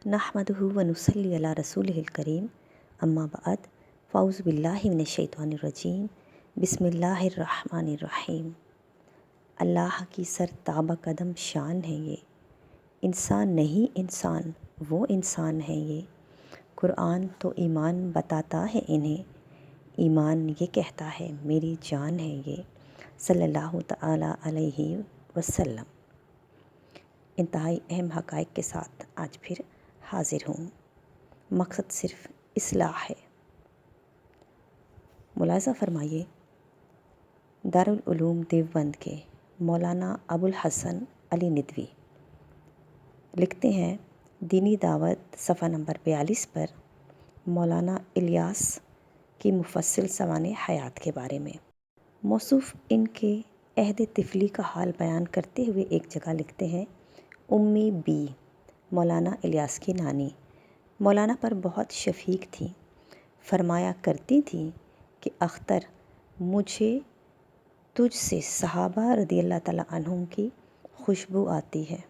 नहमदुहु व नुसल्ली अला रसूलिहिल करीम अम्मा बाद फ़ाउज़ु बिल्लाहि मिनश शैतानिर रजीम बिस्मिल्लाहिर रहमानिर रहीम। अल्लाह की सर ताबा कदम शान है ये, इंसान नहीं इंसान वो इंसान है ये। कुरान तो ईमान बताता है इन्हें, ईमान ये कहता है मेरी जान है ये। सल्लल्लाहु तआला अलैहि वसल्लम। इंतहाई अहम हक़ाइक़ के साथ आज फिर हाज़िर हूँ। मकसद सिर्फ़ इस्लाह है। मुलाज़ा फ़रमाइए, दारुल उलूम देवबंद के मौलाना अबुल हसन अली निदवी लिखते हैं दीनी दावत सफ़ा नंबर 42 पर मौलाना इलियास की मुफस्सिल सवाने हयात के बारे में। मौसूफ़ इनके अहद तिफ़ली का हाल बयान करते हुए एक जगह लिखते हैं, उम्मी बी मौलाना इलियास की नानी मौलाना पर बहुत शफ़ीक थी। फरमाया करती थी कि अख्तर, मुझे तुझ से सहाबा रज़ियल्लाहु तआला अन्हुम की खुशबू आती है।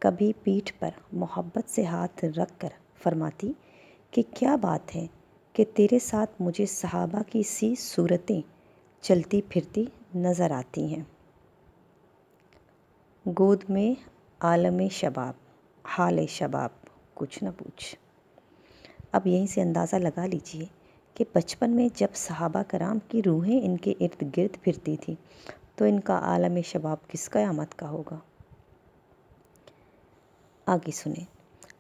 कभी पीठ पर मोहब्बत से हाथ रख कर फरमाती कि क्या बात है कि तेरे साथ मुझे सहाबा की सी सूरतें चलती फिरती नज़र आती हैं। गोद में आलम शबाब, हाल शबाब कुछ न पूछ। अब यहीं से अंदाज़ा लगा लीजिए कि बचपन में जब सहाबा कराम की रूहें इनके इर्द गिर्द फिरती थी तो इनका आलम शबाब किस क़यामत का होगा। आगे सुने।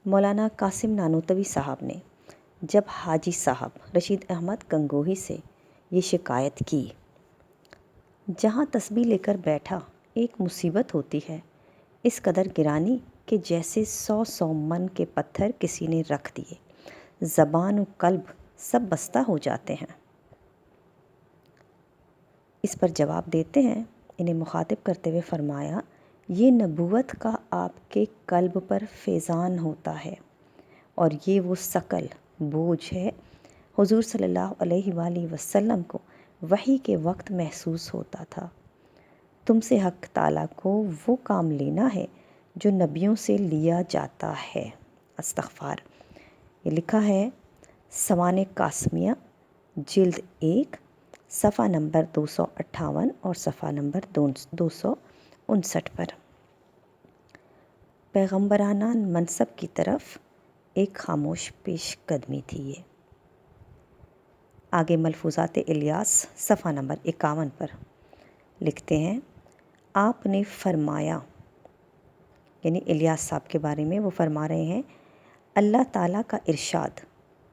मौलाना कासिम नानोतवी साहब ने जब हाजी साहब रशीद अहमद गंगोही से ये शिकायत की, जहाँ तस्बीह लेकर बैठा एक मुसीबत होती है, इस कदर गिरानी कि जैसे 100 मन के पत्थर किसी ने रख दिए, ज़बान और कल्ब सब बस्ता हो जाते हैं। इस पर जवाब देते हैं, इन्हें मुखातिब करते हुए फरमाया, ये नबूवत का आपके कल्ब पर फैज़ान होता है और ये वो सकल बोझ है हुज़ूर सल्लल्लाहु अलैहि वसल्लम को वही के वक्त महसूस होता था। तुमसे हक़ ताला को वो काम लेना है जो नबियों से लिया जाता है। अस्तग़फ़ार। ये लिखा है सवाने कासमिया जिल्द 1 सफ़ा नंबर 258 और सफ़ा नंबर 259 पर। पैगम्बराना मनसब की तरफ एक खामोश पेश कदमी थी ये। आगे मलफूज़ात इलियास सफ़ा नंबर 51 पर लिखते हैं, आपने फरमाया, यानी इलियास साहब के बारे में वो फरमा रहे हैं, अल्लाह ताला का इरशाद,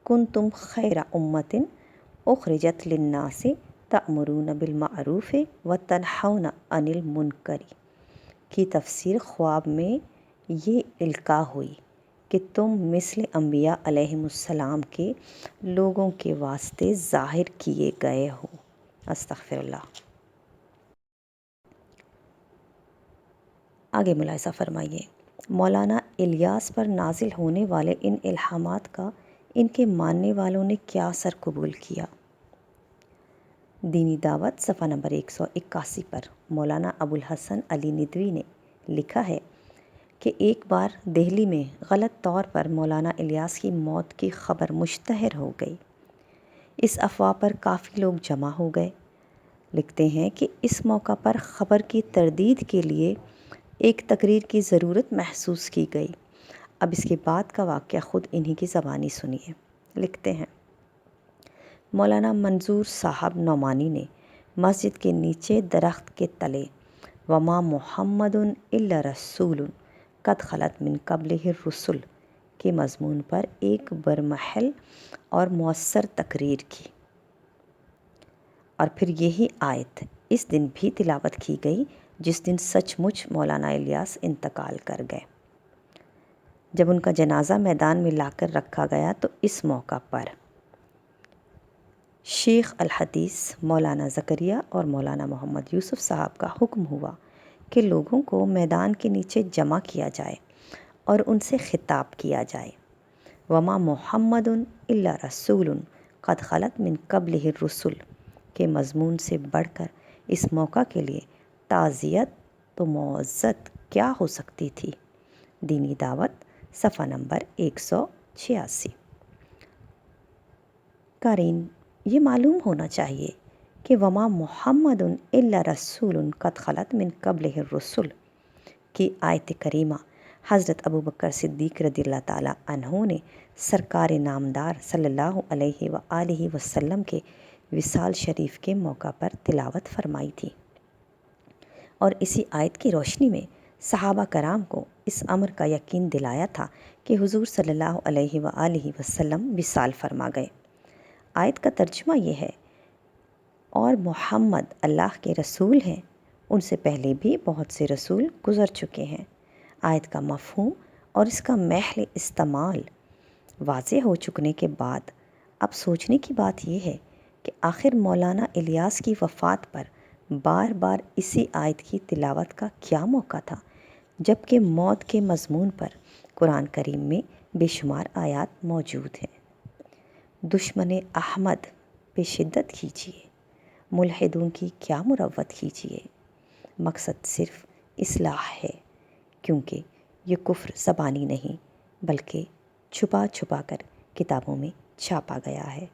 कुंतुम खैरा उम्मतिन उखरिजत लिन्नासि तअमुरून बिल मारूफ़ व तनहौना अनिल मुनकरी की तफसीर ख्वाब में ये इल्का हुई कि तुम मिस्ल अंबिया अलैहिमुस्सलाम के लोगों के वास्ते ज़ाहिर किए गए हो। अस्तग़फिरुल्लाह। आगे मुलाहिज़ा फरमाइए, मौलाना इलियास पर नाजिल होने वाले इन इल्हामात का इनके मानने वालों ने क्या असर कबूल किया। दीनी दावत सफ़ा नंबर 181 पर मौलाना अबुल हसन अली निदवी ने लिखा है कि एक बार दिल्ली में गलत तौर पर मौलाना इलियास की मौत की ख़बर मुश्तहर हो गई। इस अफवाह पर काफ़ी लोग जमा हो गए। लिखते हैं कि इस मौका पर ख़बर की तरदीद के लिए एक तकरीर की ज़रूरत महसूस की गई। अब इसके बाद का वाक़या ख़ुद इन्हीं की ज़बानी सुनिए। लिखते हैं, मौलाना मंजूर साहब नौमानी ने मस्जिद के नीचे दरख्त के तले वमा मुहम्मदुन इल्ला रसूलुन कद खलत मिन क़ब्लिहिर रुसुल के मज़मून पर एक बरमहल और मौसर तकरीर की और फिर यही आयत इस दिन भी तिलावत की गई जिस दिन सचमुच मौलाना इलियास इंतकाल कर गए। जब उनका जनाजा मैदान में लाकर रखा गया तो इस मौका पर शेख अल हदीस मौलाना ज़करिया और मौलाना मोहम्मद यूसुफ़ साहब का हुक्म हुआ कि लोगों को मैदान के नीचे जमा किया जाए और उनसे खिताब किया जाए। वमा मुहम्मदुन इल्ला रसूलुन क़द खलत मिन क़ब्लिहिर रुसुल के मज़मून से बढ़कर इस मौका के लिए ताज़ियत तो मुअज़्ज़त क्या हो सकती थी। दीनी दावत صفحہ نمبر 186۔ قارئین، یہ معلوم ہونا چاہیے کہ وما محمد الا رسول قد خلت من قبلہ الرسل کی آیت کریمہ حضرت ابوبکر صدیق رضی اللہ تعالیٰ عنہ نے سرکار نامدار صلی اللہ علیہ وآلہ وسلم کے وصال شریف کے موقع پر تلاوت فرمائی تھی، اور اسی آیت کی روشنی میں صحابہ کرام کو اس امر کا یقین دلایا تھا کہ حضور صلی اللہ علیہ وآلہ وسلم وصال فرما گئے۔ آیت کا ترجمہ یہ ہے، اور محمد اللہ کے رسول ہیں، ان سے پہلے بھی بہت سے رسول گزر چکے ہیں۔ آیت کا مفہوم اور اس کا محل استعمال واضح ہو چکنے کے بعد اب سوچنے کی بات یہ ہے کہ آخر مولانا الیاس کی وفات پر بار بار اسی آیت کی تلاوت کا کیا موقع تھا، جبکہ موت کے مضمون پر قرآن کریم میں بے شمار آیات موجود ہیں۔ دشمن احمد پہ شدت کیجیے، ملحدوں کی کیا مروت کیجیے، مقصد صرف اصلاح ہے، کیونکہ یہ کفر زبانی نہیں بلکہ چھپا چھپا کر کتابوں میں چھاپا گیا ہے۔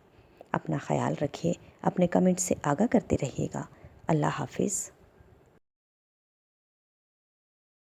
اپنا خیال رکھیے، اپنے کمنٹ سے آگاہ کرتے رہیے گا۔ اللہ حافظ۔